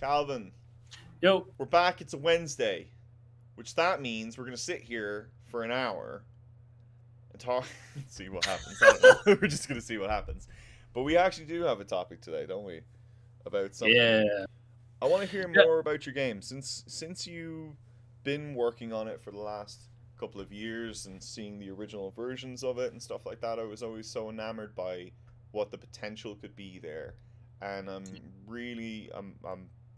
Calvin, Yo, we're back. It's a Wednesday, which that means we're gonna sit here for an hour and talk. See what happens. I don't know. We're just gonna see what happens. But we actually do have a topic today, don't we? About something. yeah, I want to hear yeah. more about your game since you've been working on it for the last couple of years and seeing the original versions of it and stuff like that. I was always so enamored by what the potential could be there, and I'm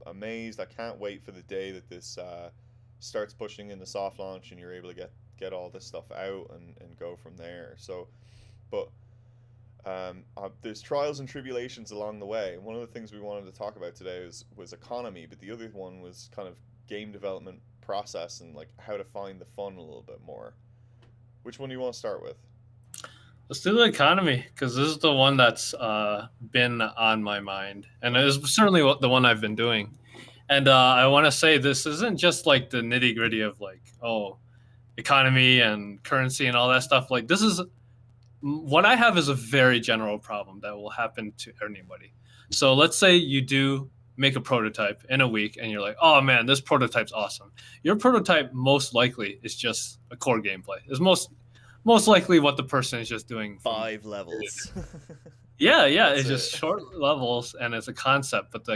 amazed. I can't wait for the day that this starts pushing into soft launch and you're able to get all this stuff out and go from there. So, but there's trials and tribulations along the way. One of the things we wanted to talk about today was economy, but the other one was kind of game development process and like how to find the fun a little bit more. Which one do you want to start with? Let's do the economy because this is the one that's been on my mind, and it is certainly the one I've been doing. And I want to say this isn't just like the nitty gritty of like economy and currency and all that stuff. Like this is what I have is a very general problem that will happen to anybody. So let's say you do make a prototype in a week and you're like, oh man, this prototype's awesome. Your prototype most likely is just a core gameplay. Is most likely what the person is just doing from. 5 levels. Yeah, That's it's just it. short levels and it's a concept, but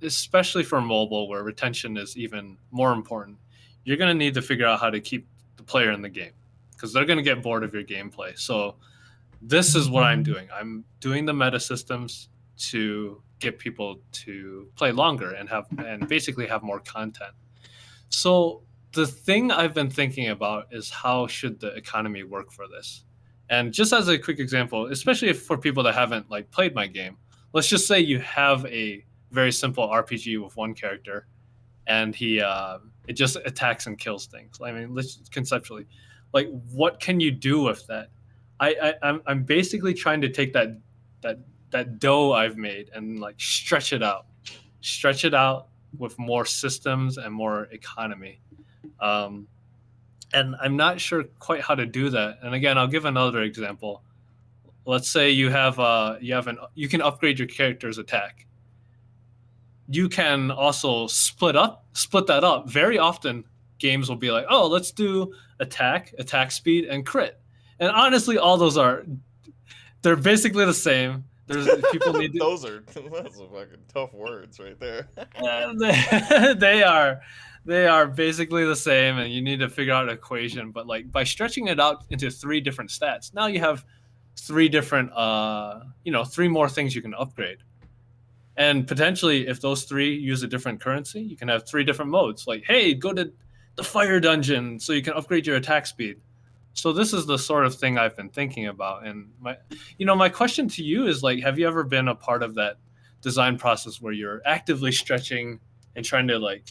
especially for mobile where retention is even more important, you're going to need to figure out how to keep the player in the game because they're going to get bored of your gameplay. So this is what I'm doing. I'm doing the meta systems to get people to play longer and basically have more content. So the thing I've been thinking about is how should the economy work for this? And just as a quick example, especially for people that haven't like played my game, let's just say you have a very simple RPG with one character and he it just attacks and kills things. I mean, let's conceptually, like, what can you do with that? I'm basically trying to take that that dough I've made and like stretch it out with more systems and more economy. Um, and I'm not sure quite how to do that. And again, I'll give another example. Let's say you can upgrade your character's attack. You can also split that up. Very often, games will be like, "Oh, let's do attack speed, and crit." And honestly, all they're basically the same. There's people need to Those are fucking tough words right there. they are they are basically the same, and you need to figure out an equation. But like by stretching it out into three different stats, now you have three different three more things you can upgrade. And potentially, if those three use a different currency, you can have three different modes. Like, hey, go to the fire dungeon so you can upgrade your attack speed. So this is the sort of thing I've been thinking about. And my question to you is like, have you ever been a part of that design process where you're actively stretching and trying to like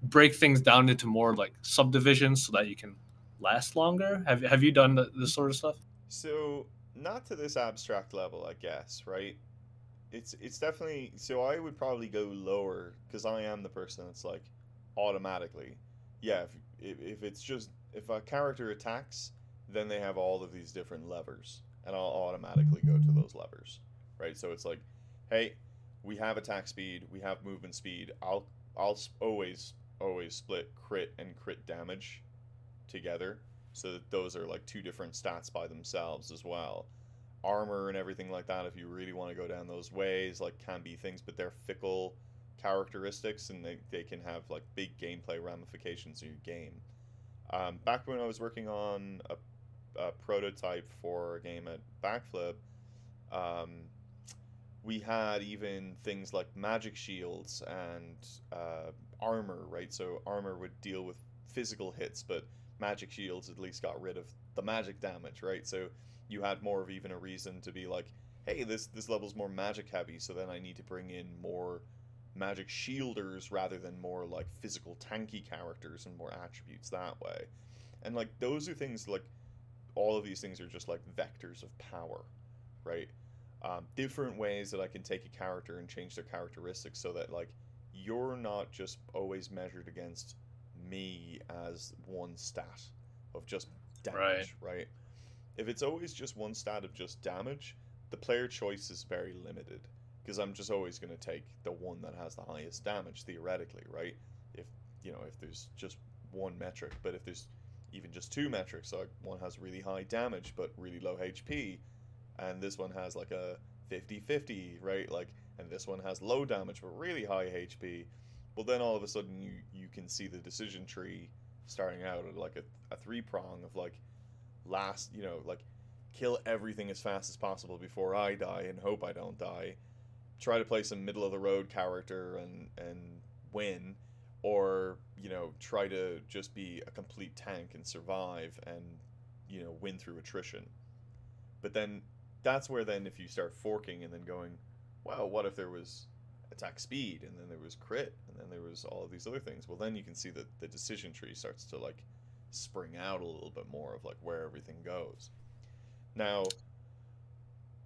break things down into more like subdivisions so that you can last longer? Have you done this sort of stuff? So, not to this abstract level, I guess, right? It's definitely so I would probably go lower because I am the person that's like automatically, yeah. If it's just if a character attacks, then they have all of these different levers, and I'll automatically go to those levers, right? So it's like, hey, we have attack speed, we have movement speed. Always split crit and crit damage together, so that those are like two different stats by themselves as well. Armor and everything like that, if you really want to go down those ways, like can be things, but they're fickle characteristics and they can have like big gameplay ramifications in your game. Back when I was working on a prototype for a game at Backflip, um, we had even things like magic shields and armor, right? So armor would deal with physical hits, but magic shields at least got rid of the magic damage, right? So you had more of even a reason to be like, hey, this level's more magic heavy, so then I need to bring in more magic shielders rather than more like physical tanky characters and more attributes that way. And like those are things like all of these things are just like vectors of power, right? Different ways that I can take a character and change their characteristics so that like you're not just always measured against me as one stat of just Right. damage, right? If it's always just one stat of just damage, the player choice is very limited because I'm just always going to take the one that has the highest damage theoretically, right? If if there's just one metric, but if there's even just two metrics, like one has really high damage but really low HP, and this one has like a 50-50, right? Like, and this one has low damage but really high HP. Well, then all of a sudden you can see the decision tree starting out at like a three prong of like last, like kill everything as fast as possible before I die and hope I don't die. Try to play some middle of the road character and win, or try to just be a complete tank and survive and win through attrition. But then that's where then if you start forking and then going, wow, what if there was attack speed and then there was crit and then there was all of these other things? Well, then you can see that the decision tree starts to like spring out a little bit more of like where everything goes. Now,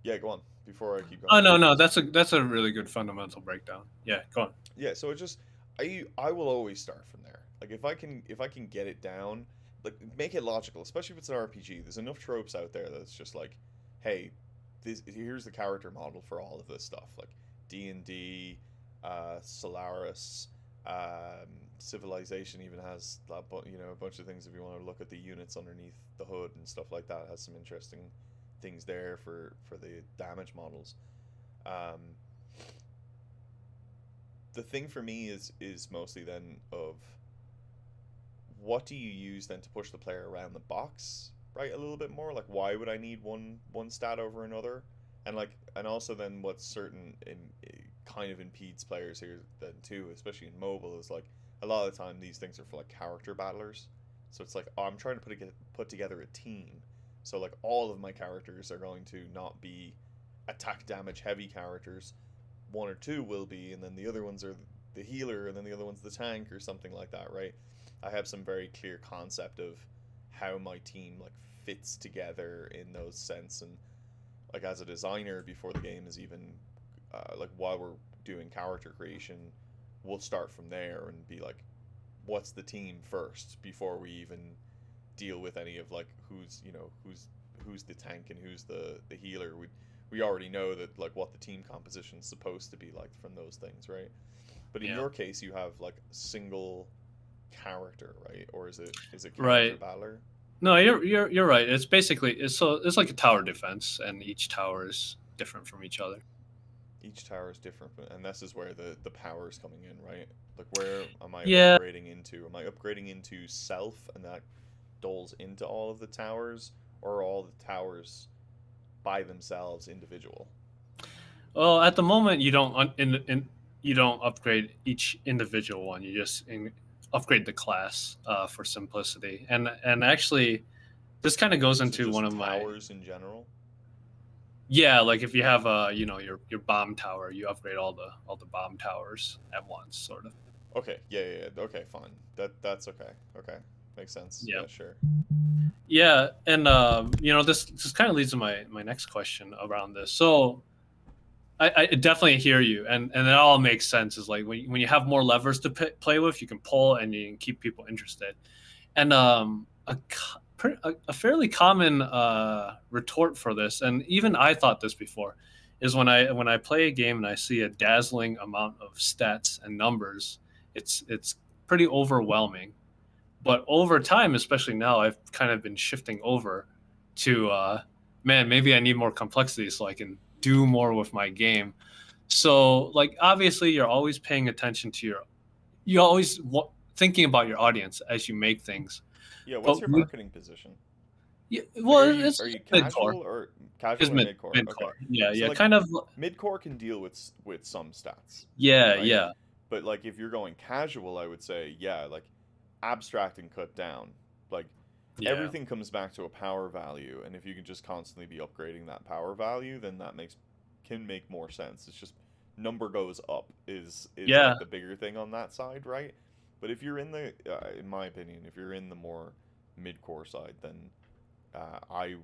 yeah, go on before I keep Oh going. no, that's a really good fundamental breakdown. Yeah, go on. Yeah, so it just I will always start from there. Like if I can get it down, like make it logical, especially if it's an RPG. There's enough tropes out there that's just like, hey, here's the character model for all of this stuff, like D&D, Solaris, Civilization even has that, a bunch of things if you want to look at the units underneath the hood and stuff like that. It has some interesting things there for the damage models. Um, the thing for me is mostly then of what do you use then to push the player around the box, right? A little bit more like why would I need one stat over another, and like and also then what certain kind of impedes players here then too, especially in mobile, is like a lot of the time these things are for like character battlers. So it's like, oh, I'm trying to put together a team. So like all of my characters are going to not be attack damage heavy characters. One or two will be, and then the other ones are the healer, and then the other one's the tank or something like that, right? I have some very clear concept of how my team like fits together in those sense, and like as a designer before the game is even like while we're doing character creation, we'll start from there and be like, what's the team first before we even deal with any of like who's the tank and who's the healer. We already know that like what the team composition is supposed to be like from those things, right? But in Yeah. your case, you have like single character, right? Or is it character Right. battler? No, you're right. It's basically it's like a tower defense, and each tower is different from each other. Each tower is different, and this is where the power is coming in, right? Like where am I Yeah. upgrading into? Am I upgrading into self, and that doles into all of the towers, or are all the towers by themselves individual? Well, at the moment, you don't you don't upgrade each individual one. You just upgrade the class for simplicity. And actually, this kind of goes So into one just of my towers in general. yeah. Like if you have your bomb tower, you upgrade all the bomb towers at once, sort of. Okay, yeah. Okay, fine. That's okay. Okay, makes sense. Yeah. Yeah, sure. Yeah, and this kind of leads to my next question around this. So I definitely hear you, and it all makes sense. Is like when you have more levers to play with, you can pull and you can keep people interested. And a fairly common retort for this, and even I thought this before, is when I play a game and I see a dazzling amount of stats and numbers, it's pretty overwhelming. But over time, especially now, I've kind of been shifting over to man, maybe I need more complexity so I can do more with my game. So like obviously you're always paying attention to you always thinking about your audience as you make things. Yeah, what's But your marketing position? yeah, Like, well, it's are you mid core. casual or It's casual or mid core? mid Okay, core. Yeah, so yeah, like kind of. mid core can deal with some stats, Yeah, right? yeah, But like if you're going casual, I would say yeah, like abstract and cut down. Like yeah, everything comes back to a power value, and if you can just constantly be upgrading that power value, then that can make more sense. It's just number goes up is yeah, like the bigger thing on that side, right? But if you're in the in my opinion, if you're in the more mid-core side, then I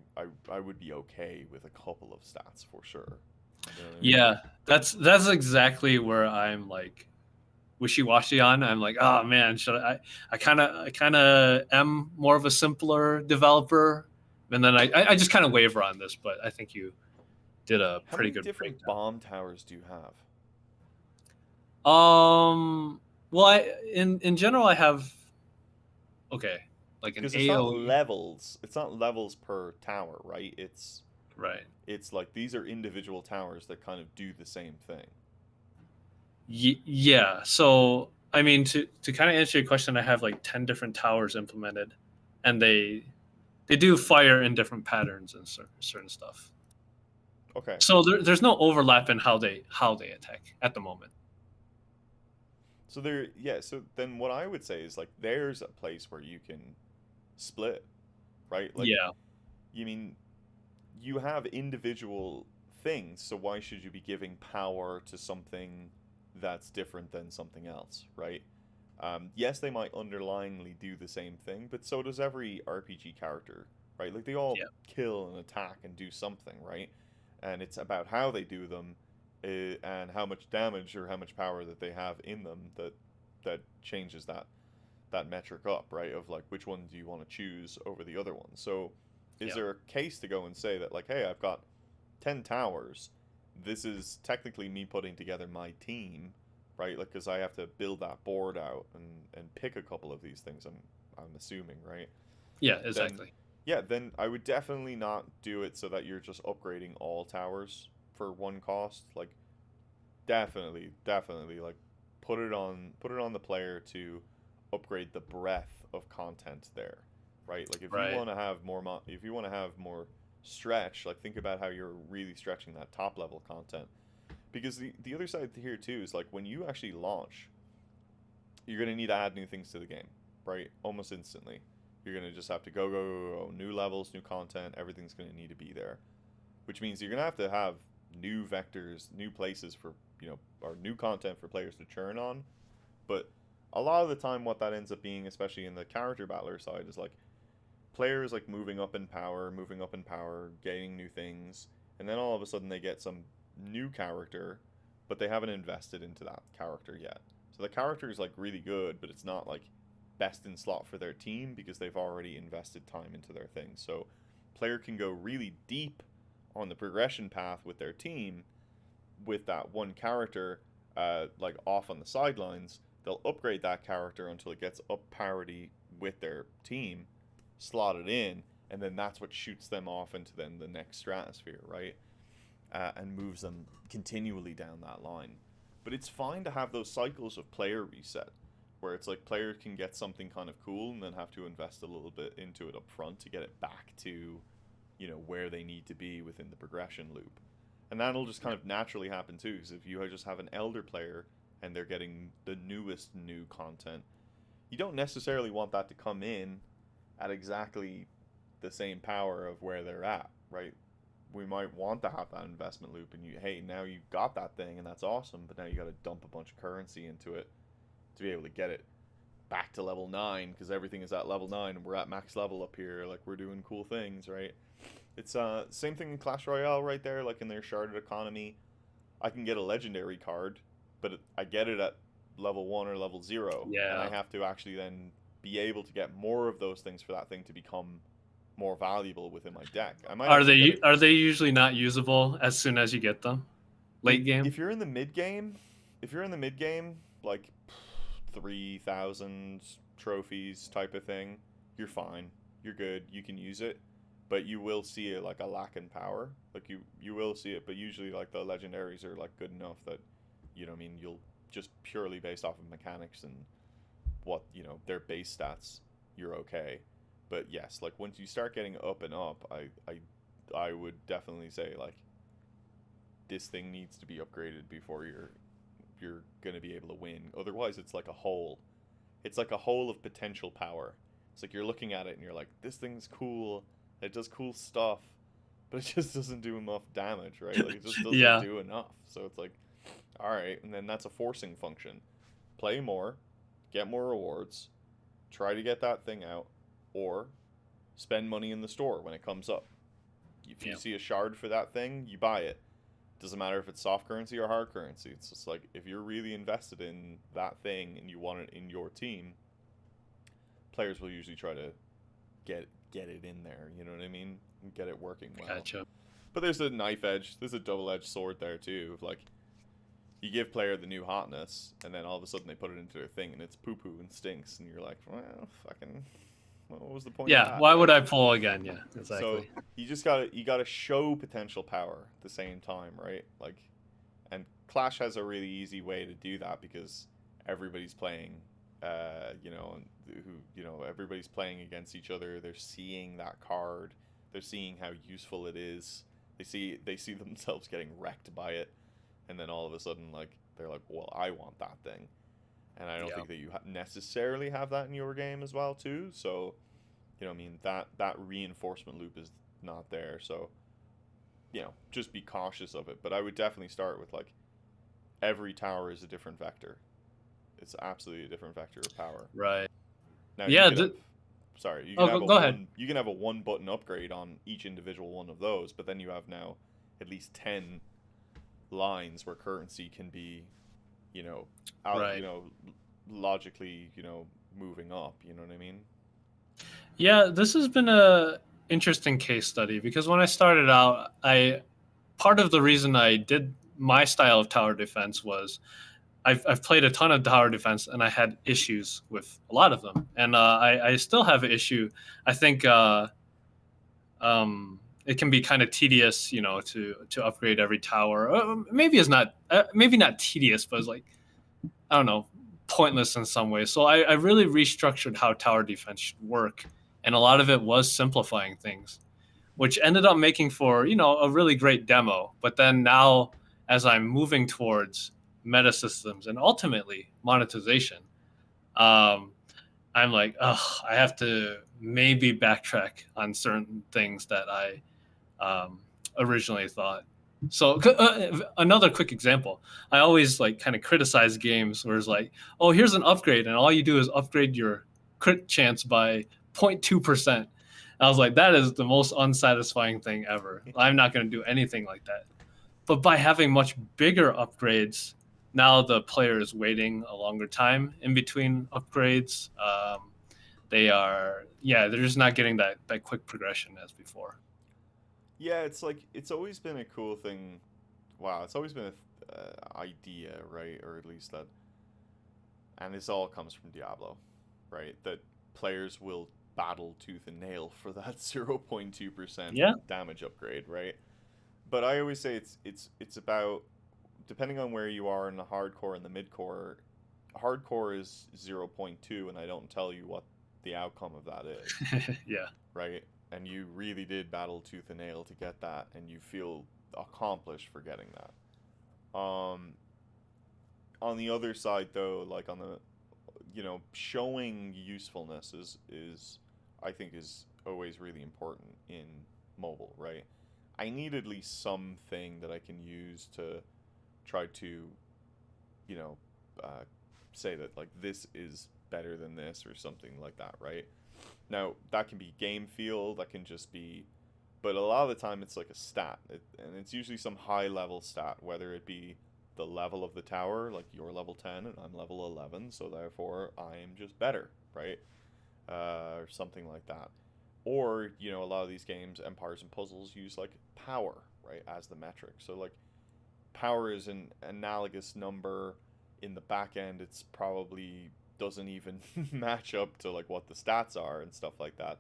would be okay with a couple of stats for sure. You know what I mean? yeah. That's exactly where I'm like wishy-washy on. I'm like, oh man, should I kind of am more of a simpler developer, and then I just kind of waver on this. But I think you did a How pretty many good different breakdown. bomb towers do you have? Well, in general I have okay, like an Because it's not AOE, levels. It's not levels per tower, right? right? It's like these are individual towers that kind of do the same thing. Yeah. So I mean, to kind of answer your question, I have like 10 different towers implemented, and they do fire in different patterns and certain stuff. Okay. So there's no overlap in how they attack at the moment. So there, yeah. So then, what I would say is like, there's a place where you can split, right? Like, Yeah. you mean you have individual things, so why should you be giving power to something that's different than something else, right? Yes, they might underlyingly do the same thing, but so does every RPG character, right? Like they all Yeah. kill and attack and do something, right? And it's about how they do them, and how much damage or how much power that they have in them that changes that metric up, right? Of like which one do you want to choose over the other one. So is Yeah. there a case to go and say that like, hey, I've got 10 towers. This is technically me putting together my team, right? Like cuz I have to build that board out and pick a couple of these things I'm assuming, right? Yeah. Then Exactly. yeah, then I would definitely not do it so that you're just upgrading all towers for one cost. Like definitely like put it on the player to upgrade the breadth of content there, right? Like if you Right. want to have more if you want to have more stretch, like think about how you're really stretching that top level content, because the other side here too is like when you actually launch, you're going to need to add new things to the game, right? Almost instantly. You're going to just have to go, new levels, new content, everything's going to need to be there, which means you're going to have new vectors, new places for, or new content for players to churn on. But a lot of the time, what that ends up being, especially in the character battler side, is like players like moving up in power, getting new things, and then all of a sudden they get some new character, but they haven't invested into that character yet. So the character is like really good, but it's not like best in slot for their team because they've already invested time into their thing. So player can go really deep on the progression path with their team with that one character, like off on the sidelines. They'll upgrade that character until it gets up parity with their team, slot it in, and then that's what shoots them off into then the next stratosphere, right? And moves them continually down that line. But it's fine to have those cycles of player reset, where it's like player can get something kind of cool and then have to invest a little bit into it up front to get it back to, where they need to be within the progression loop. And that'll just kind of naturally happen too, because if you just have an elder player and they're getting the newest new content, you don't necessarily want that to come in at exactly the same power of where they're at, right? We might want to have that investment loop, and hey, now you got that thing, and that's awesome, but now you got to dump a bunch of currency into it to be able to get it back to level 9 because everything is at level 9 and we're at max level up here, like we're doing cool things, right? It's same thing in Clash Royale right there, like in their sharded economy. I can get a legendary card, but I get it at level 1 or level 0, and I Yeah. have to actually then be able to get more of those things for that thing to become more valuable within my deck. I might Are actually get they it are they usually not usable as soon as you get them? Late game? if you're in the mid game. If you're in the mid game, like 3,000 trophies type of thing, you're fine. You're good. You can use it, but you will see it like a lack in power. Like you will see it, but usually like the legendaries are like good enough that what I mean, you'll just purely based off of mechanics and what, their base stats, you're okay. But yes, like once you start getting up and up, I would definitely say like this thing needs to be upgraded before you're gonna be able to win. Otherwise, it's like a hole. It's like a hole of potential power. It's like you're looking at it and you're like, this thing's cool. It does cool stuff, but it just doesn't do enough damage, right? Like it just doesn't Yeah. do enough. So it's like, all right, and then that's a forcing function. Play more, get more rewards, try to get that thing out, or spend money in the store when it comes up. If you Yeah. see a shard for that thing, you buy it. Doesn't matter if it's soft currency or hard currency. It's just like if you're really invested in that thing and you want it in your team, players will usually try to get it in there. You know what I mean? Get it working well. Gotcha. But there's a knife edge. There's a double-edged sword there too. Of like, you give player the new hotness, and then all of a sudden they put it into their thing, and it's poo-poo and stinks, and you're like, well, fucking, what was the point of Yeah, that? why would Right? I pull again? Yeah, So exactly. you gotta show potential power at the same time, right? Like, and Clash has a really easy way to do that because everybody's playing, and everybody's playing against each other. They're seeing that card. They're seeing how useful it is. They see themselves getting wrecked by it, and then all of a sudden, like they're like, well, I want that thing, and I don't Yeah. think that you necessarily have that in your game as well too. So, I mean that reinforcement loop is not there. So, just be cautious of it. But I would definitely start with like every tower is a different vector. It's absolutely a different vector of power. Right. Now you Yeah. could have, sorry, you can Oh, have go ahead. you can have a one button upgrade on each individual one of those, but then you have now at least 10 lines where currency can be, you know, out, Right. logically, moving up. You know what I mean? Yeah, this has been a interesting case study because when I started out, I part of the reason I did my style of tower defense was I've played a ton of tower defense and I had issues with a lot of them, and I still have an issue. I think it can be kind of tedious, to upgrade every tower. Maybe it's not, maybe not tedious, but it's like I don't know, pointless in some ways. So I really restructured how tower defense should work, and a lot of it was simplifying things, which ended up making for a really great demo. But then now, as I'm moving towards meta systems and ultimately monetization, um, I'm like, oh, I have to maybe backtrack on certain things that I originally thought. So another quick example, I always like kind of criticize games where it's like, oh, here's an upgrade, and all you do is upgrade your crit chance by 0.2%. I was like, that is the most unsatisfying thing ever. I'm not going to do anything like that. But by having much bigger upgrades, now the player is waiting a longer time in between upgrades. They're just not getting that quick progression as before. Yeah, it's like it's always been a cool thing. Wow, it's always been a idea, right? Or at least that, and this all comes from Diablo, right? That players will battle tooth and nail for that 0.2% Yeah. damage upgrade, right? But I always say it's about, depending on where you are in the hardcore and the midcore. Hardcore is 0.2, and I don't tell you what the outcome of that is, Yeah. right? And you really did battle tooth and nail to get that, and you feel accomplished for getting that. On the other side, though, like on the, showing usefulness is I think is always really important in mobile, right? I need at least something that I can use to try to, you know, uh, say that like this is better than this or something like that, right? Now that can be game feel, that can just be, but a lot of the time it's like a stat, and it's usually some high level stat, whether it be the level of the tower, like you're level 10 and I'm level 11, so therefore I'm just better, right? Or something like that. Or, a lot of these games, Empires and Puzzles, use like power, right, as the metric. So, like, power is an analogous number. In the back end, it's probably doesn't even match up to like what the stats are and stuff like that.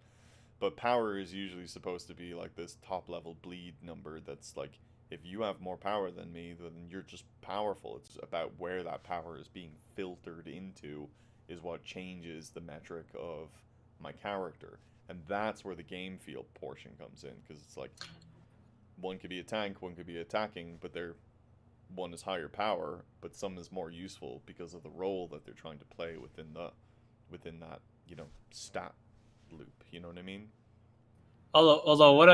But power is usually supposed to be like this top level bleed number that's like, if you have more power than me, then you're just powerful. It's about where that power is being filtered into is what changes the metric of my character. And that's where the game feel portion comes in, because it's like one could be a tank, one could be attacking, but they're one is higher power, but some is more useful because of the role that they're trying to play within that, stat loop. You know what I mean? Although what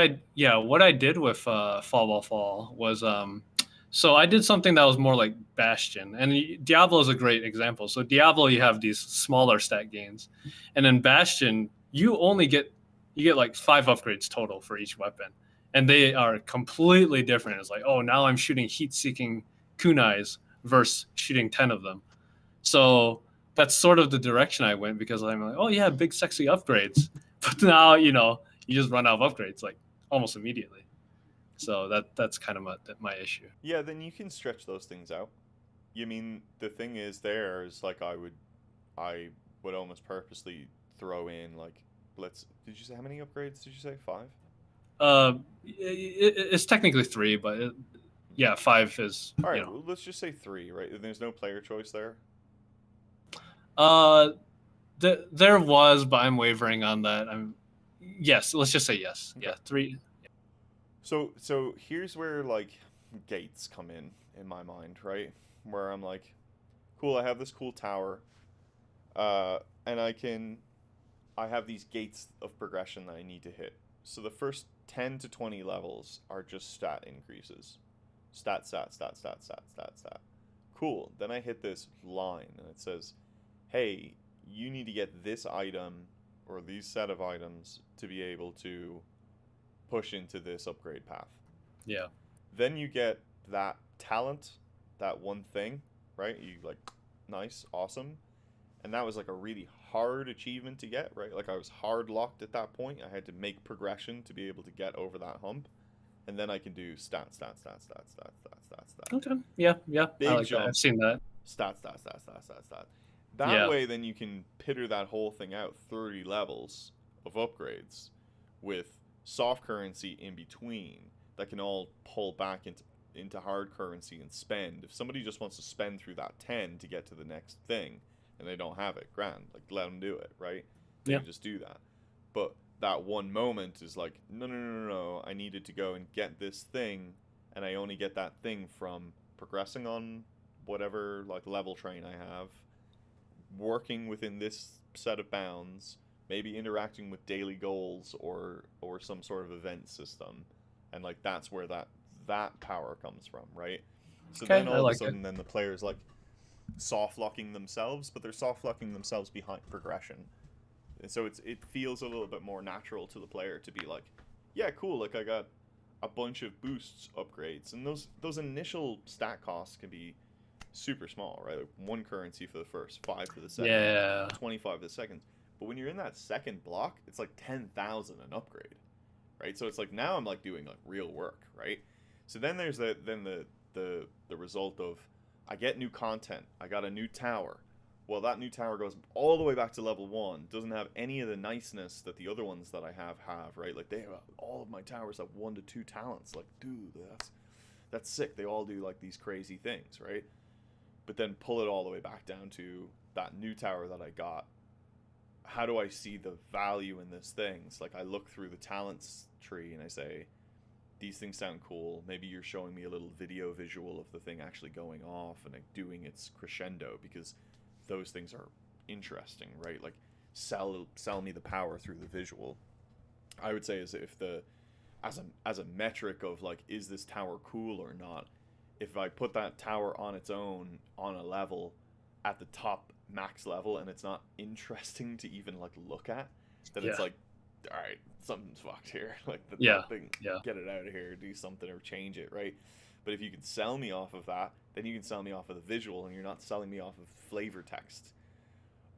I did with Fall Ball Fall was so I did something that was more like Bastion, and Diablo is a great example. So Diablo, you have these smaller stat gains, and in Bastion you get like 5 upgrades total for each weapon, and they are completely different. It's like, oh, now I'm shooting heat-seeking kunais versus shooting 10 of them. So that's sort of the direction I went because I'm like, oh yeah, big sexy upgrades. But now, you just run out of upgrades like almost immediately. So that's kind of my issue. Yeah, then you can stretch those things out. You mean the thing is there is like I would almost purposely throw in like let's did you say how many upgrades did you say? 5? It's technically 3, but yeah, 5 is All right, well, let's just say 3, right? There's no player choice there. Uh, there was, but I'm wavering on that. Yes. Let's just say yes. Okay. Yeah, 3. So here's where like gates come in my mind, right? Where I'm like, cool, I have this cool tower, and I have these gates of progression that I need to hit. So the first 10 to 20 levels are just stat increases. Stat, stat, stat, stat, stat, stat, stat. Cool. Then I hit this line and it says, hey, you need to get this item or these set of items to be able to push into this upgrade path. Yeah. Then you get that talent, that one thing, right? You like, nice, awesome. And that was like a really hard achievement to get, right? Like I was hard locked at that point. I had to make progression to be able to get over that hump. And then I can do stat, stat, stat, stat, stat, stat, stat, stat. Okay. Yeah. Big I like jump. that. I've seen that. Stat, stat, stat, stat, stat, stat. That Yeah. way, then you can pitter that whole thing out 30 levels of upgrades with soft currency in between that can all pull back into hard currency and spend. If somebody just wants to spend through that 10 to get to the next thing and they don't have it, grand, like let them do it, right? They Yeah. can just do that. But that one moment is like, no, I needed to go and get this thing, and I only get that thing from progressing on whatever like level train I have, working within this set of bounds, maybe interacting with daily goals or some sort of event system, and like that's where that power comes from, right? So Okay, then I all of a like it. sudden, then the players like soft locking themselves, but they're soft locking themselves behind progression, and so it feels a little bit more natural to the player to be like, yeah, cool, like I got a bunch of boosts upgrades, and those initial stat costs can be super small, right? Like 1 currency for the first, 5 for the second, Yeah. 25 for the second. But when you're in that second block, it's like 10,000 an upgrade, right? So it's like now I'm like doing like real work, right? So then there's the result of I get new content. I got a new tower. Well, that new tower goes all the way back to level 1. Doesn't have any of the niceness that the other ones that I have, right? Like they have all of my towers have 1 to 2 talents. Like, dude, that's sick. They all do like these crazy things, right? But then pull it all the way back down to that new tower that I got. How do I see the value in this thing? It's like I look through the talents tree and I say, these things sound cool. Maybe you're showing me a little video visual of the thing actually going off and like doing its crescendo, because those things are interesting, right? Like sell me the power through the visual. I would say as a metric of like, is this tower cool or not? If I put that tower on its own on a level at the top max level and it's not interesting to even like look at, then it's Yeah. like, all right, something's fucked here. Like Yeah. that thing, Yeah. get it out of here, do something or change it, right? But if you can sell me off of that, then you can sell me off of the visual, and you're not selling me off of flavor text.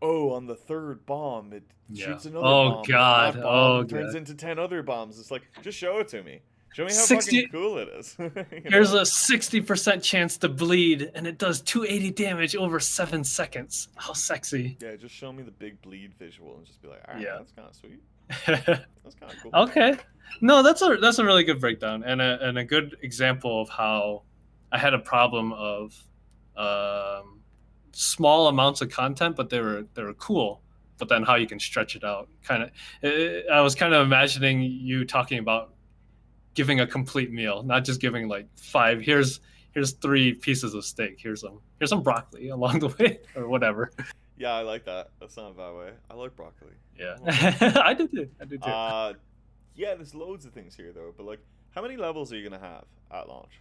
Oh, on the third bomb, it Yeah. shoots another Oh, bomb. God. And that bomb Oh, turns God. into 10 other bombs. It's like, just show it to me. Show me how 60 fucking cool it is. You Here's know? a 60% chance to bleed, and it does 280 damage over 7 seconds. How sexy. Yeah, just show me the big bleed visual and just be like, all right, Yeah. that's kind of sweet. That's kind of cool. Okay. No, that's a really good breakdown, and a good example of how I had a problem of small amounts of content, but they were cool. But then how you can stretch it out, kind of. I was kind of imagining you talking about giving a complete meal, not just giving like 5. Here's 3 pieces of steak. Here's some broccoli along the way, or whatever. Yeah, I like that. That's not a bad way. I like broccoli. Yeah, I like broccoli. I did too. Yeah, there's loads of things here though. But like, how many levels are you gonna have at launch?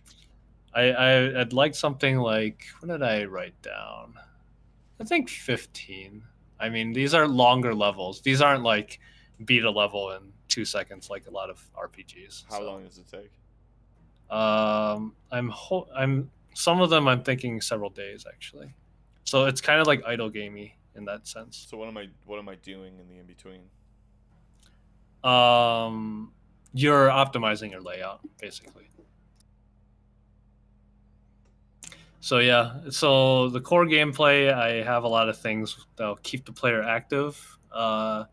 I'd like something like, what did I write down? I think 15. I mean, these are longer levels. These aren't like beat a level in 2 seconds like a lot of RPGs. How so. long does it take? I'm some of them I'm thinking several days actually. So it's kind of like idle gamey in that sense. So what am I doing in the in between? you're optimizing your layout basically. So yeah, so the core gameplay, I have a lot of things that'll keep the player active. But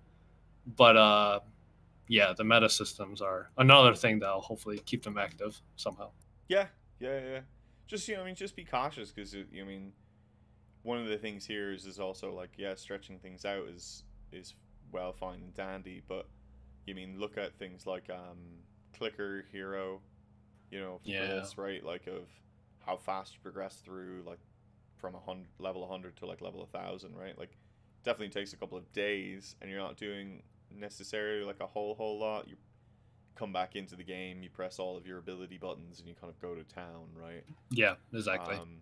yeah, the meta systems are another thing that'll hopefully keep them active somehow. Yeah, yeah. Just I mean, just be cautious because I mean, one of the things here is also like yeah, stretching things out is well fine and dandy, but you mean look at things like clicker hero, for Yeah, this, right? Like of how fast you progress through like from level 100 to like level 1,000, right? Like definitely takes a couple of days, and you're not doing necessarily like a whole lot. You come back into the game, you press all of your ability buttons, and you kind of go to town, right? yeah, exactly. Um,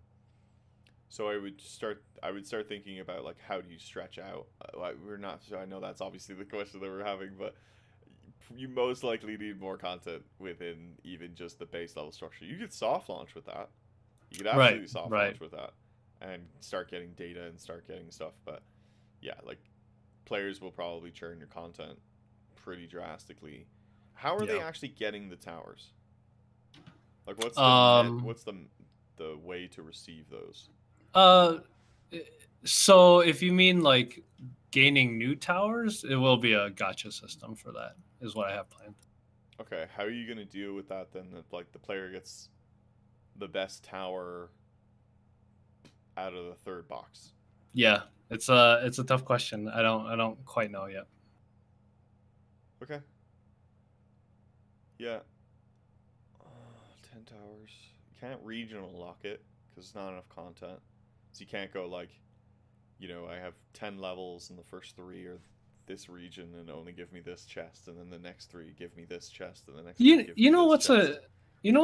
so I would start thinking about like how do you stretch out? We're not. I know that's obviously the question that we're having, but you most likely need more content within even just the base level structure. You could soft launch with that. You could Right, absolutely soft right. launch with that and start getting data and start getting stuff. But yeah, like players will probably churn your content pretty drastically. How are they Yeah. actually getting the towers? Like, Um. what's the way to receive those? Uh. So if you mean like gaining new towers, it will be a gotcha system for that. Is what I have planned. Okay, how are you gonna deal with that then? That like the player gets the best tower out of the third box. Yeah, it's a tough question. I don't quite know yet. Okay. Yeah. 10 towers. You can't regional lock it because it's not enough content. So you can't go like, I have 10 levels and the first three are this region and only give me this chest, and then the next three give me this chest, and the next three give You me know this what's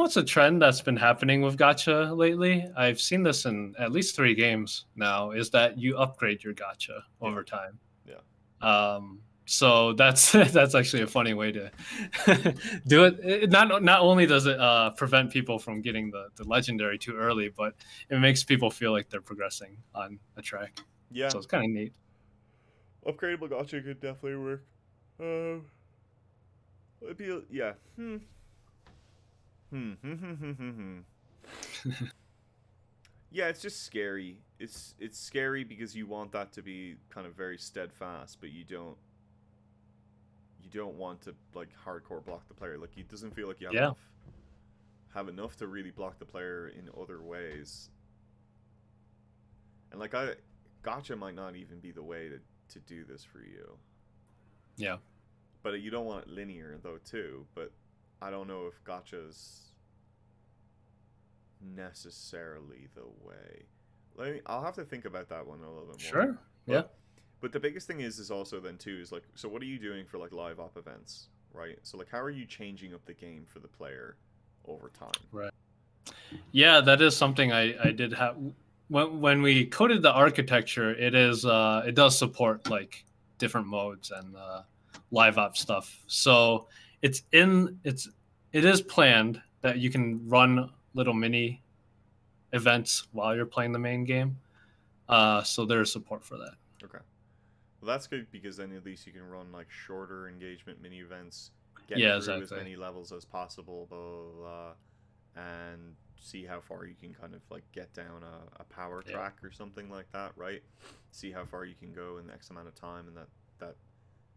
chest. a trend that's been happening with gotcha lately? I've seen this in at least 3 games now. Is that you upgrade your gotcha Yeah. over time? Yeah. So that's that's actually a funny way to do it. Not only does it prevent people from getting the legendary too early, but it makes people feel like they're progressing on a track. Yeah. So it's kind of neat. Upgradable gotcha could definitely work. Um, it'd be yeah. Hmm. Yeah, it's just scary. It's scary because you want that to be kind of very steadfast, but you don't want to like hardcore block the player. Like it doesn't feel like you Yeah. have enough to really block the player in other ways. And like I gotcha might not even be the way to do this for you. Yeah. But you don't want it linear though too, but I don't know if gotcha's necessarily the way. I'll have to think about that one a little bit more. Sure. Yeah. But the biggest thing is also then too is like, so what are you doing for like live op events, right? So like how are you changing up the game for the player over time? Right. Yeah, that is something I did have when we coded the architecture. It does support like different modes and live op stuff. So it is planned that you can run little mini events while you're playing the main game. So there's support for that. Okay. Well, that's good because then at least you can run like shorter engagement mini events, get Yeah, through as exactly. many levels as possible, blah, blah, blah, and see how far you can kind of like get down a power Yeah, track or something like that, right? See how far you can go in X amount of time, and that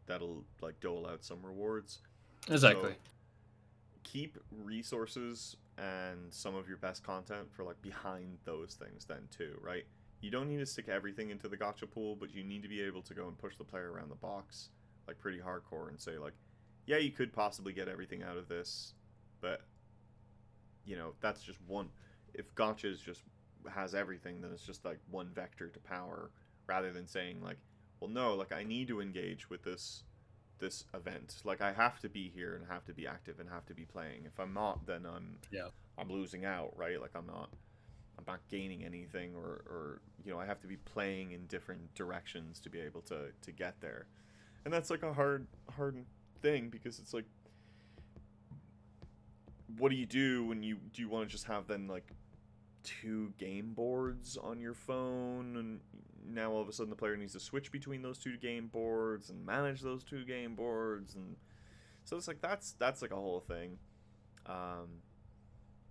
that'll like dole out some rewards. So exactly. keep resources and some of your best content for like behind those things then too, right? You don't need to stick everything into the gotcha pool, but you need to be able to go and push the player around the box like pretty hardcore and say like, yeah, you could possibly get everything out of this, but that's just one. If gotcha just has everything, then it's just like one vector to power rather than saying like, well, no, like I need to engage with this event. Like I have to be here and have to be active and have to be playing. If I'm not, then Yeah. I'm losing out, right? Like I'm not gaining anything, or I have to be playing in different directions to be able to get there. And that's like a hard thing because it's like, what do you do when do you want to just have then like two game boards on your phone, and now all of a sudden the player needs to switch between those two game boards and manage those two game boards, and So it's like that's like a whole thing. Um,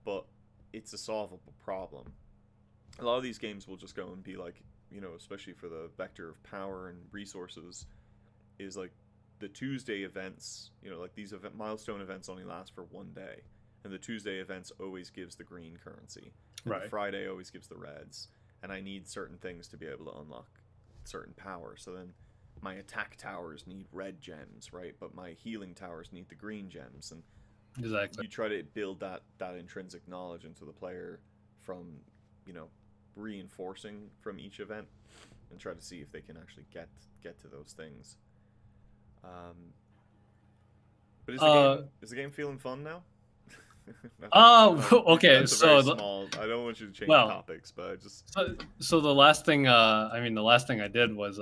but it's a solvable problem. A lot of these games will just go and be like, especially for the vector of power and resources, is like the Tuesday events, like these milestone events only last for one day. And the Tuesday events always gives the green currency. And the Right. Friday always gives the reds. And I need certain things to be able to unlock certain power. So then my attack towers need red gems, right? But my healing towers need the green gems. And Exactly. you try to build that intrinsic knowledge into the player from, you know, reinforcing from each event and try to see if they can actually get to those things. Um, but Uh, is the game feeling fun now? okay. That's a very So, small. I don't want you to change well, topics, but I just so the last thing, the last thing I did was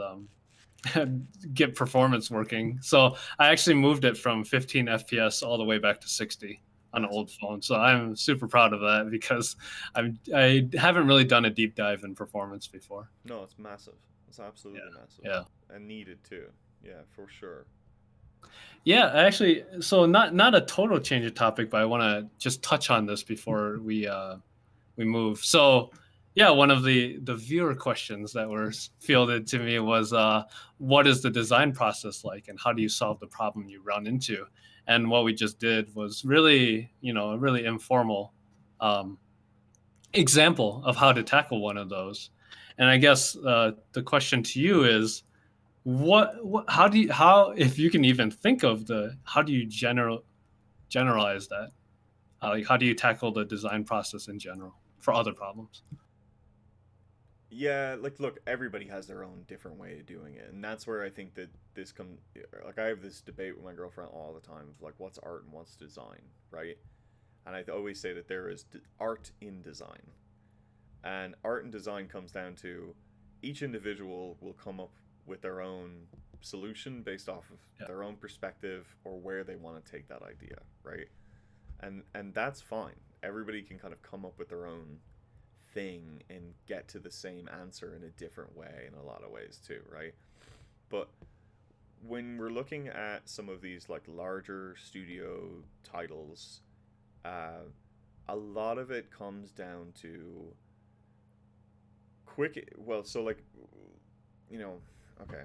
get performance working. So I actually moved it from 15 FPS all the way back to 60 on an massive. old phone. So I'm super proud of that because I haven't really done a deep dive in performance before. No, it's massive. It's Yeah. absolutely massive Yeah. and needed too. Yeah, for sure. Yeah, actually, so not a total change of topic, but I want to just touch on this before we move. So, yeah, one of the viewer questions that were fielded to me was, what is the design process like, and how do you solve the problem you run into? And what we just did was really, a really informal um, example of how to tackle one of those. And I guess the question to you is, how do you, how, if you can even think of how do you generalize that? Like, how do you tackle the design process in general for other problems? Yeah, like look, everybody has their own different way of doing it, and that's where I think that this come like I have this debate with my girlfriend all the time of like what's art and what's design, right? And I always say that there is art in design, and art and design comes down to each individual will come up with their own solution based off of Yeah. their own perspective or where they want to take that idea, right? And that's fine. Everybody can kind of come up with their own thing and get to the same answer in a different way in a lot of ways too, right? But when we're looking at some of these like larger studio titles, uh, a lot of it comes down to quick. Well, so like, you know, okay.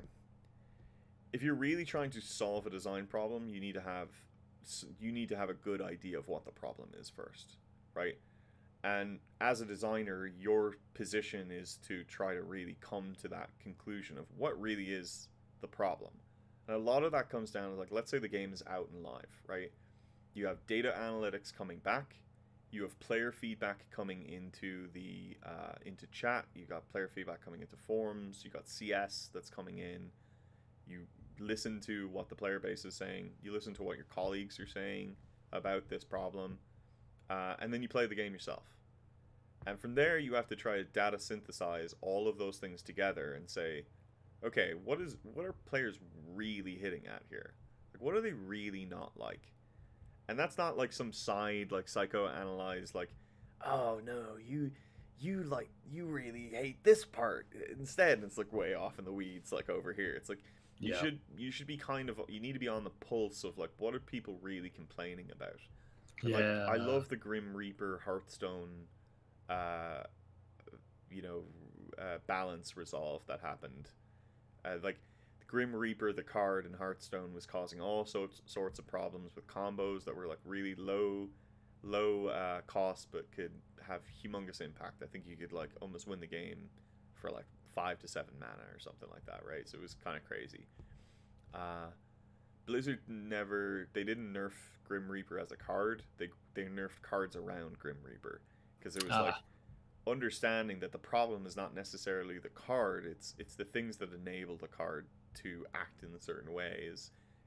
If you're really trying to solve a design problem, you need to have a good idea of what the problem is first, right? And as a designer, your position is to try to really come to that conclusion of what really is the problem. And a lot of that comes down to like, let's say the game is out and live, right? You have data analytics coming back. You have player feedback coming into the into chat. You got player feedback coming into forums. You got CS that's coming in. You listen to what the player base is saying. You listen to what your colleagues are saying about this problem, and then you play the game yourself. And from there, you have to try to data synthesize all of those things together and say, okay, what are players really hitting at here? Like, what are they really not like? And that's not like some side like psychoanalyze like, oh no, you really hate this part. Instead, it's like way off in the weeds, like over here. It's like Yeah. you should be kind of you need to be on the pulse of like what are people really complaining about. And like I Yeah. love the Grim Reaper Hearthstone uh, balance resolve that happened. Like the Grim Reaper, the card in Hearthstone was causing all sorts of problems with combos that were like really low cost but could have humongous impact. I think you could like almost win the game for like 5 to 7 mana or something like that, right? So it was kind of crazy. Uh, Blizzard they didn't nerf Grim Reaper as a card. They nerfed cards around Grim Reaper because it was like Ah, understanding that the problem is not necessarily the card. It's the things that enable the card to act in a certain way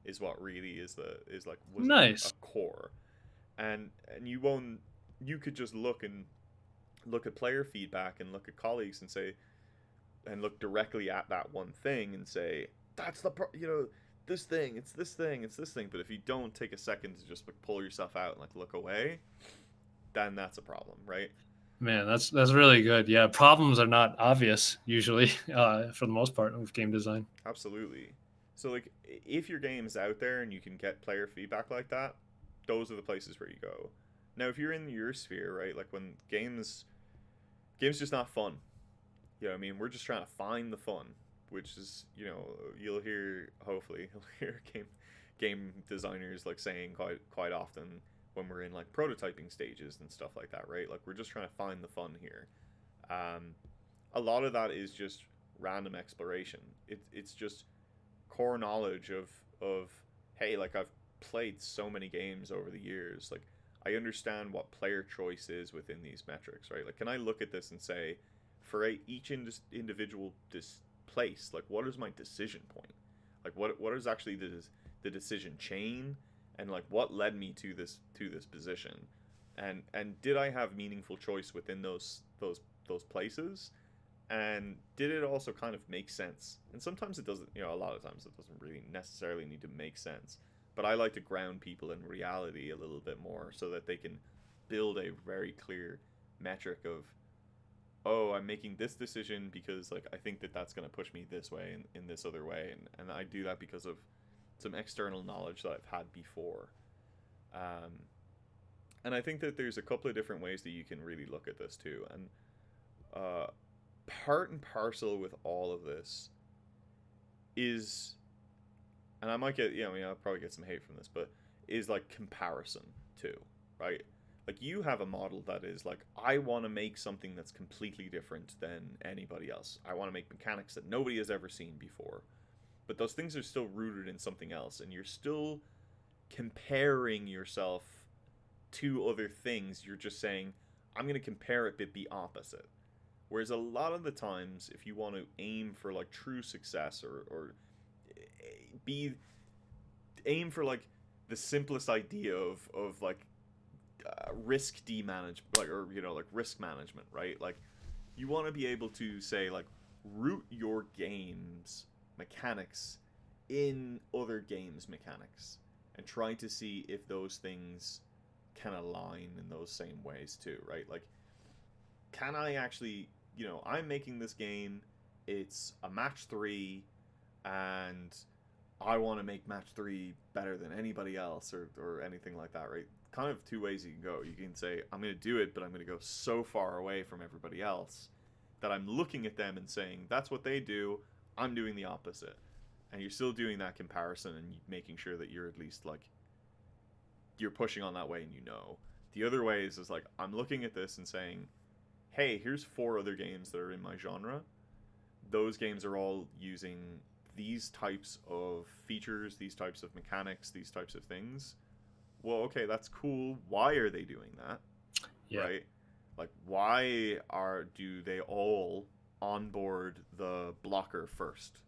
is what really is like was a nice. core. And you could just look at player feedback and look at colleagues and say and look directly at that one thing and say that's this thing, it's this thing, it's this thing. But if you don't take a second to just like pull yourself out and like look away, then that's a problem, right? Man, that's really good. Yeah, problems are not obvious usually, for the most part with game design. Absolutely. So like if your game's out there and you can get player feedback like that, those are the places where you go. Now if you're in your sphere, right, like when games just not fun. You know what I mean? We're just trying to find the fun, which is, you'll hear, hopefully, you'll hear game designers like saying quite often when we're in like prototyping stages and stuff like that, right? Like we're just trying to find the fun here. Um, a lot of that is just random exploration. It's just core knowledge of hey, like I've played so many games over the years, like I understand what player choice is within these metrics, right? Like can I look at this and say, for each individual place, like what is my decision point? Like what is actually the decision chain, and like what led me to this position, and did I have meaningful choice within those places, and did it also kind of make sense? And sometimes it doesn't, a lot of times it doesn't really necessarily need to make sense, but I like to ground people in reality a little bit more so that they can build a very clear metric of, oh, I'm making this decision because like I think that that's going to push me this way and in this other way, and I do that because of some external knowledge that I've had before. Um, and I think that there's a couple of different ways that you can really look at this too. And uh, part and parcel with all of this is, and I might get, I'll probably get some hate from this, but is like comparison too, right? Like you have a model that is like, I want to make something that's completely different than anybody else. I want to make mechanics that nobody has ever seen before. But those things are still rooted in something else, and you're still comparing yourself to other things. You're just saying, I'm going to compare it but be opposite. Whereas a lot of the times, if you want to aim for like true success, or be aim for like the simplest idea of like risk demanage, like, or like risk management, right? Like you want to be able to say like root your game's mechanics in other games mechanics and try to see if those things can align in those same ways too, right? Like can I actually, I'm making this game, it's a match 3, and I want to make match 3 better than anybody else, or anything like that, right? Kind of two ways you can go. You can say, I'm going to do it, but I'm going to go so far away from everybody else that I'm looking at them and saying, that's what they do, I'm doing the opposite. And you're still doing that comparison and making sure that you're at least like, you're pushing on that way, and The other way is like, I'm looking at this and saying, hey, here's 4 other games that are in my genre. Those games are all using these types of features, these types of mechanics, these types of things. Well, okay, that's cool. Why are they doing that? Yeah. Right? Like, why do they all onboard the blocker first?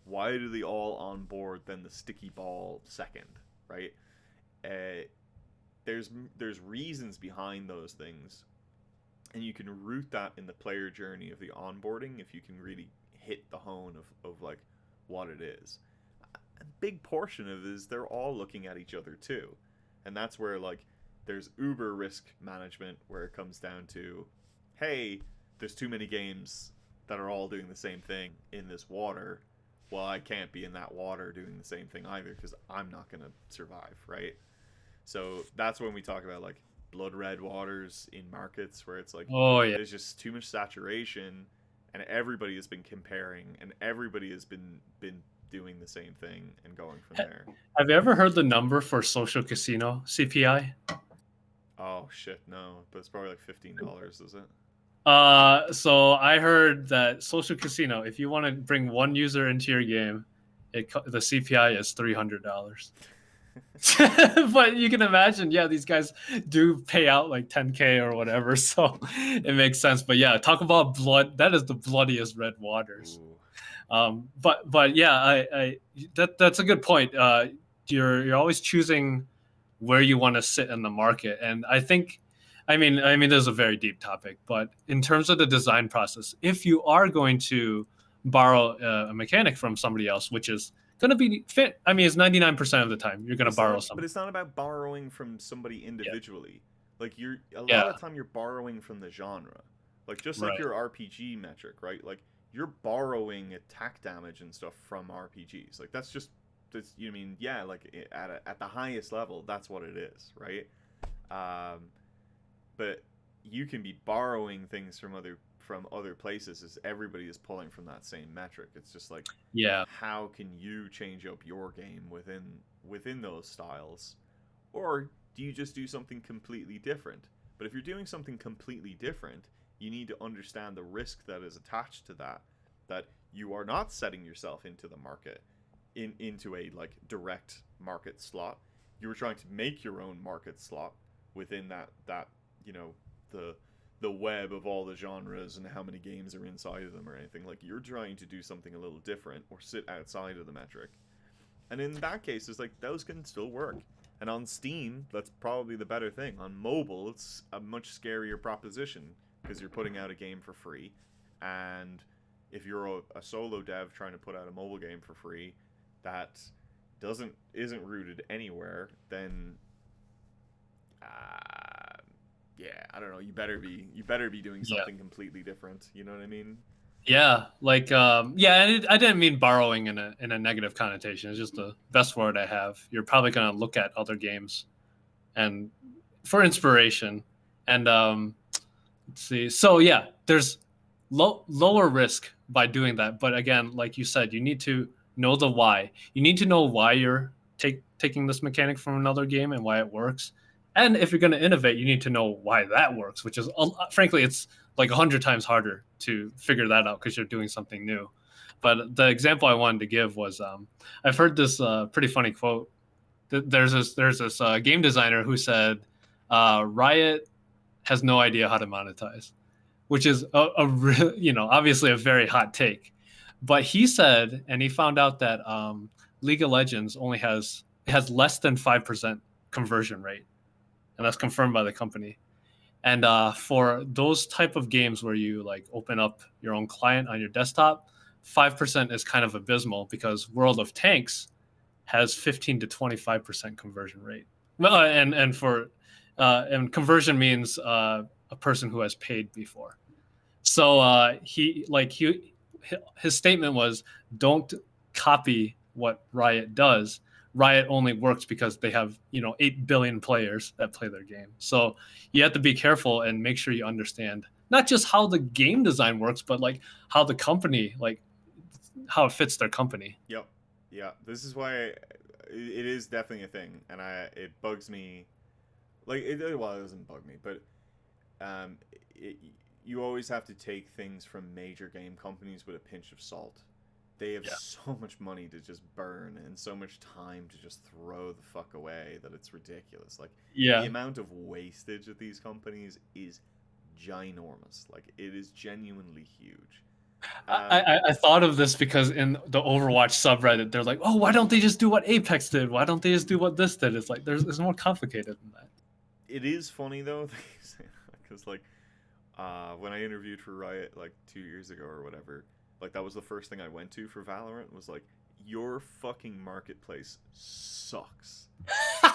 Why do they all onboard then the sticky ball second? Right? There's reasons behind those things, and you can root that in the player journey of the onboarding if you can really hit the hone of like what it is. A big portion of it is they're all looking at each other too, and that's where like there's uber risk management, where it comes down to, hey, there's too many games that are all doing the same thing in this water. Well, I can't be in that water doing the same thing either because I'm not gonna survive, right? So that's when we talk about like blood red waters in markets where it's like, Oh yeah. there's just too much saturation, and everybody has been comparing, and everybody has been doing the same thing and going from there. Have you ever heard the number for Social Casino CPI? Oh shit, no, but it's probably like $15, is it? So I heard that Social Casino, if you want to bring one user into your game, the CPI is $300. But you can imagine, yeah, these guys do pay out like 10K or whatever, so it makes sense. But yeah, talk about blood. That is the bloodiest red waters. But yeah, that's a good point. You're always choosing where you want to sit in the market, and I mean, this is a very deep topic, but in terms of the design process, if you are going to borrow a mechanic from somebody else, which is going to be fit, I mean, it's 99% of the time you're going to borrow something. But it's not about borrowing from somebody individually. Yeah. Like a lot of the time you're borrowing from the genre. Like just like your RPG metric, right? Like you're borrowing attack damage and stuff from RPGs. Like that's just That's, you mean, yeah, like at the highest level, that's what it is, right? Um, but you can be borrowing things from other places as everybody is pulling from that same metric. It's just like, Yeah. how can you change up your game within those styles, or do you just do something completely different? But if you're doing something completely different, you need to understand the risk that is attached to that. That you are not setting yourself into the market, into a like direct market slot. You were trying to make your own market slot within that you know the the web of all the genres and how many games are inside of them or anything. Like, you're trying to do something a little different or sit outside of the metric. And in that case, it's like those can still work. And on Steam, that's probably the better thing. On mobile, it's a much scarier proposition because you're putting out a game for free. And if you're a solo dev trying to put out a mobile game for free that isn't rooted anywhere, then yeah, I don't know. You better be doing Yeah. something completely different. You know what I mean? Yeah, like yeah, and I didn't mean borrowing in a negative connotation. It's just the best word I have. You're probably going to look at other games and for inspiration. And let's see. So yeah, there's lower risk by doing that. But again, like you said, you need to know the why. You need to know why you're taking this mechanic from another game and why it works. And if you're going to innovate, you need to know why that works, which is frankly, it's like 100 times harder to figure that out because you're doing something new. But the example I wanted to give was I've heard this pretty funny quote. There's this game designer who said Riot has no idea how to monetize, which is obviously a very hot take. But he said, and he found out that League of Legends only has less than 5% conversion rate, and that's confirmed by the company. And for those type of games where you like open up your own client on your desktop, 5% is kind of abysmal because World of Tanks has 15 to 25% conversion rate. Well, and conversion means a person who has paid before. So his statement was, don't copy what Riot does. Riot only works because they have 8 billion players that play their game. So you have to be careful and make sure you understand not just how the game design works, but like how the company, like how it fits their company. Yep. Yeah. This is why it is definitely a thing, and it bugs me. Like, it doesn't bug me, but um, you always have to take things from major game companies with a pinch of salt. They have so much money to just burn and so much time to just throw the fuck away that it's ridiculous. Like, the amount of wastage at these companies is ginormous. Like, it is genuinely huge. I thought of this because in the Overwatch subreddit, they're like, oh, why don't they just do what Apex did? Why don't they just do what this did? It's like, there's more complicated than that. It is funny, though, because, like, when I interviewed for Riot, like, 2 years ago or whatever, like, that was the first thing I went to for Valorant, was like, your fucking marketplace sucks.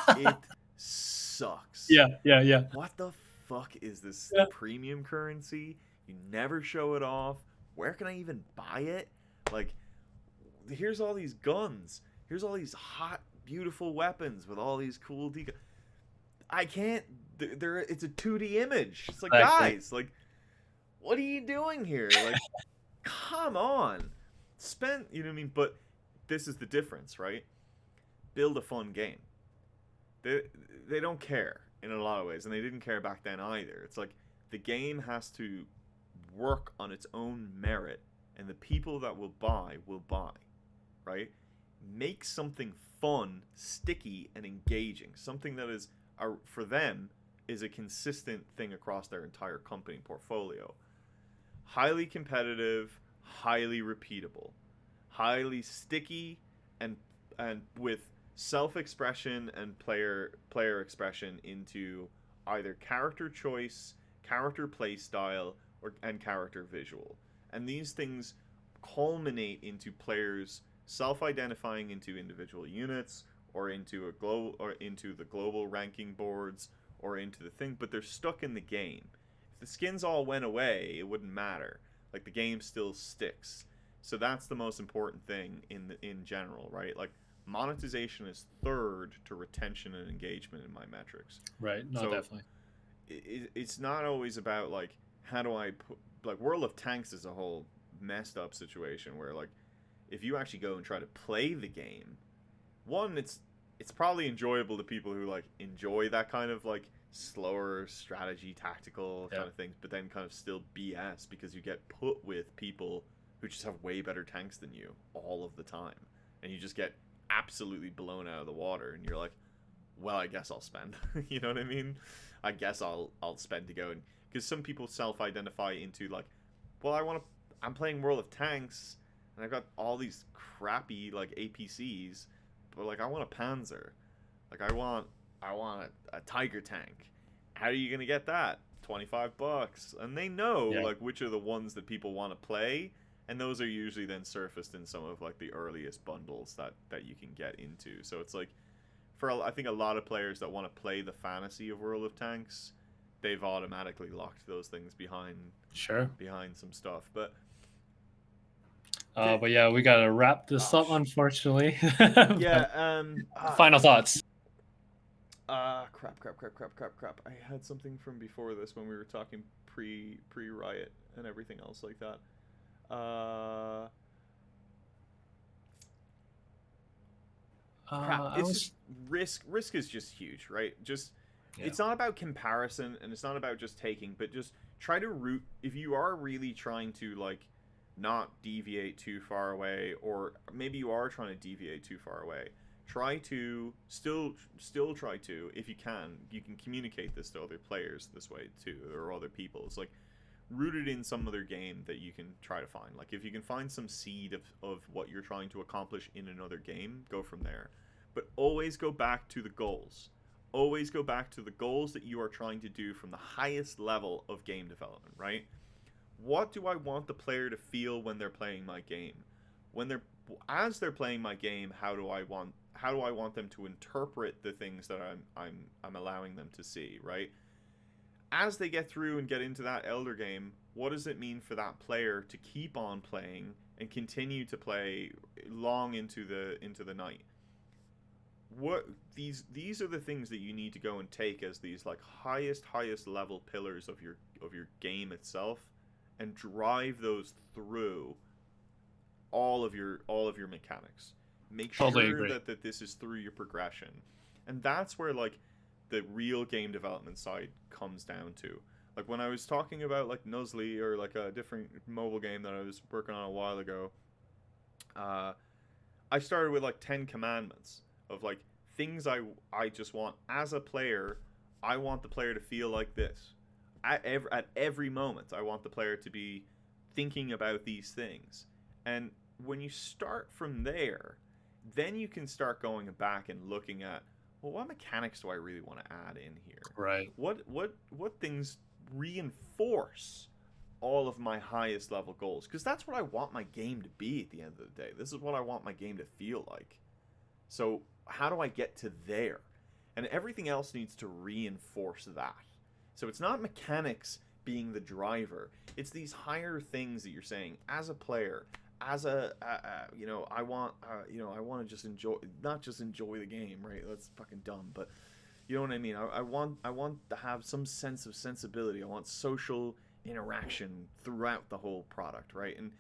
It sucks. Yeah. What the fuck is this premium currency? You never show it off. Where can I even buy it? Like, here's all these guns. Here's all these hot, beautiful weapons with all these cool I can't. It's a 2D image. It's like, guys, like, what are you doing here? Like, come on. You know what I mean? But this is the difference, right? Build a fun game. They don't care in a lot of ways, and they didn't care back then either. It's like, the game has to work on its own merit, and the people that will buy, right? Make something fun, sticky, and engaging. Something that is, for them, is a consistent thing across their entire company portfolio. Highly competitive, highly repeatable, highly sticky, and with self-expression and player expression into either character choice, character play style, and character visual. And these things culminate into players self-identifying into individual units, or into the global ranking boards, or into the thing, but they're stuck in the game. If the skins all went away, it wouldn't matter. Like, the game still sticks. So that's the most important thing in general, right? Like, monetization is third to retention and engagement in my metrics. Right. No, So definitely. it's not always about like how do I put, like World of Tanks is a whole messed up situation where like if you actually go and try to play the game, one it's probably enjoyable to people who like enjoy that kind of like slower strategy tactical Yeah. kind of things, but then kind of still BS because you get put with people who just have way better tanks than you all of the time, and you just get absolutely blown out of the water, and you're like, well, I guess I'll spend. You know what I mean? I guess I'll spend to go, and because some people self-identify into like, well, I'm playing World of Tanks, and I've got all these crappy like APCs, but like I want a Panzer, like I want a Tiger tank. How are you gonna get that? $25, and they know Yeah. like which are the ones that people want to play, and those are usually then surfaced in some of like the earliest bundles that you can get into. So it's like I think a lot of players that want to play the fantasy of World of Tanks, they've automatically locked those things Sure. behind some stuff. But But yeah, we gotta wrap this up, gosh, unfortunately. yeah. But final thoughts. Crap. I had something from before this when we were talking pre riot and everything else like that. Crap. I It's was just risk is just huge, right? Just Yeah. it's not about comparison and it's not about just taking, but just try to root if you are really trying to like not deviate too far away, or maybe you are trying to deviate too far away. Try to still try to, if you can communicate this to other players this way too, or other people. It's like rooted in some other game that you can try to find. Like if you can find some seed of what you're trying to accomplish in another game, go from there. But always go back to the goals. Always go back to the goals that you are trying to do from the highest level of game development, right? What do I want the player to feel when they're playing my game? When they're as they're playing my game, how do I want them to interpret the things that I'm allowing them to see, right? As they get through and get into that elder game, what does it mean for that player to keep on playing and continue to play long into the night? What these are the things that you need to go and take as these like highest level pillars of your game itself, and drive those through all of your mechanics. Make Totally sure agree. that this is through your progression, and that's where like the real game development side comes down to. Like when I was talking about like Nuzly or like a different mobile game that I was working on a while ago, uh, I started with like 10 commandments of like things I just want as a player. I want the player to feel like this at every moment. I want the player to be thinking about these things, and when you start from there, then you can start going back and looking at, well, what mechanics do I really want to add in here? Right. What things reinforce all of my highest level goals? Because that's what I want my game to be at the end of the day. This is what I want my game to feel like. So how do I get to there? And everything else needs to reinforce that. So it's not mechanics being the driver. It's these higher things that you're saying as a player, as I want I want to just enjoy, not just enjoy the game, right? That's fucking dumb, but you know what I mean. I want to have some sense of sensibility. I want social interaction throughout the whole product, right? And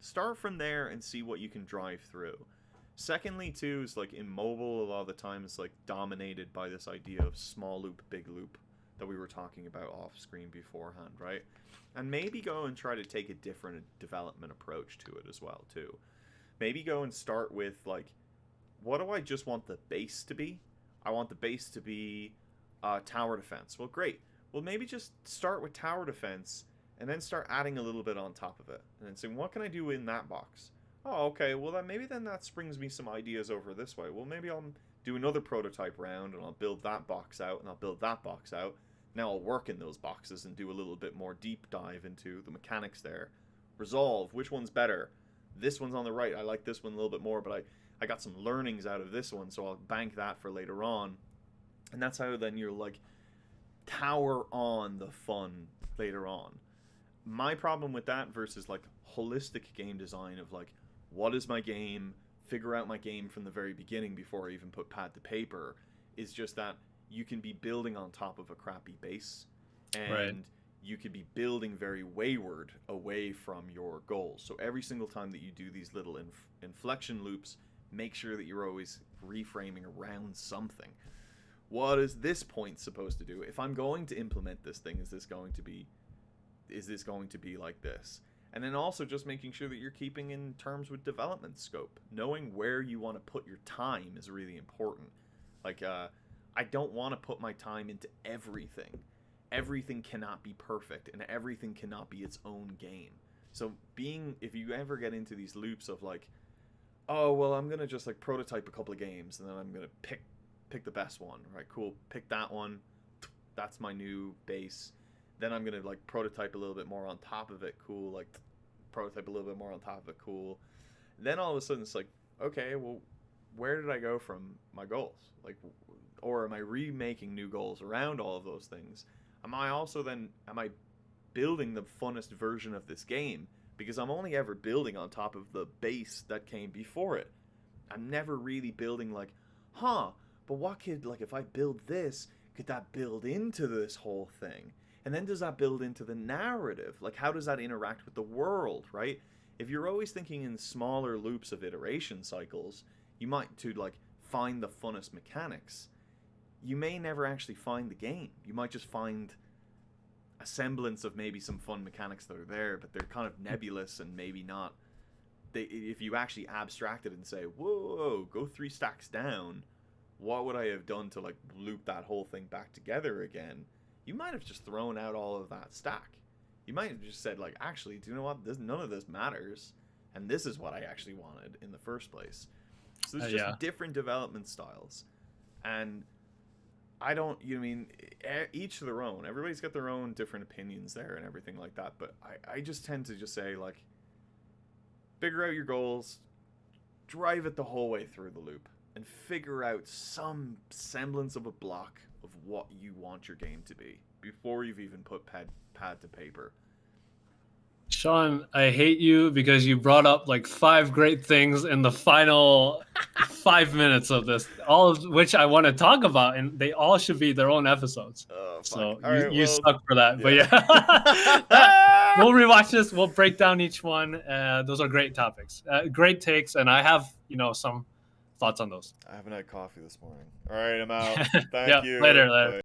start from there and see what you can drive through. Secondly, too, is like in mobile, a lot of the time it's like dominated by this idea of small loop, big loop that we were talking about off screen beforehand, right? And maybe go and try to take a different development approach to it as well, too. Maybe go and start with like, what do I just want the base to be? I want the base to be tower defense. Well, great. Well, maybe just start with tower defense and then start adding a little bit on top of it, and then saying, what can I do in that box? Oh, okay. Well, then that springs me some ideas over this way. Well, maybe I'll do another prototype round and I'll build that box out and I'll build that box out. Now I'll work in those boxes and do a little bit more deep dive into the mechanics there. Resolve which one's better. This one's on the right. I like this one a little bit more, but I got some learnings out of this one, so I'll bank that for later on. And that's how then you're like tower on the fun later on. My problem with that versus like holistic game design of like, what is my game figure out my game from the very beginning before I even put pad to paper is just that you can be building on top of a crappy base, and Right. you could be building very wayward away from your goals. So every single time that you do these little inflection loops, make sure that you're always reframing around something. What is this point supposed to do? If I'm going to implement this thing, is this going to be like this? And then also just making sure that you're keeping in terms with development scope. Knowing where you want to put your time is really important. Like, I don't want to put my time into everything. Everything cannot be perfect, and everything cannot be its own game. So if you ever get into these loops of like, oh, well, I'm going to just like prototype a couple of games, and then I'm going to pick the best one, right? Cool, pick that one. That's my new base. Then I'm going to like prototype a little bit more on top of it. Cool, like prototype a little bit more on top of it. Cool. Then all of a sudden it's like, okay, well, where did I go from my goals? Like, or am I remaking new goals around all of those things? Am I building the funnest version of this game? Because I'm only ever building on top of the base that came before it. I'm never really building like, but what could, like, if I build this, could that build into this whole thing? And then does that build into the narrative? Like, how does that interact with the world, right? If you're always thinking in smaller loops of iteration cycles, you might, to like find the funnest mechanics, you may never actually find the game. You might just find a semblance of maybe some fun mechanics that are there, but they're kind of nebulous and maybe not. If you actually abstract it and say, whoa, go 3 stacks down, what would I have done to like loop that whole thing back together again? You might have just thrown out all of that stack. You might have just said like, actually, do you know what? None of this matters, and this is what I actually wanted in the first place. So there's just different development styles, and I don't, each to their own. Everybody's got their own different opinions there and everything like that. But I just tend to just say, like, figure out your goals, drive it the whole way through the loop, and figure out some semblance of a block of what you want your game to be before you've even put pad to paper. Sean, I hate you because you brought up like 5 great things in the final 5 minutes of this, all of which I want to talk about, and they all should be their own episodes. Oh, fuck. So All you right, suck for that. yeah. But yeah, we'll rewatch this. We'll break down each one. Those are great topics, great takes, and I have some thoughts on those. I haven't had coffee this morning. All right, I'm out. Thank Yeah, you. later. Bye.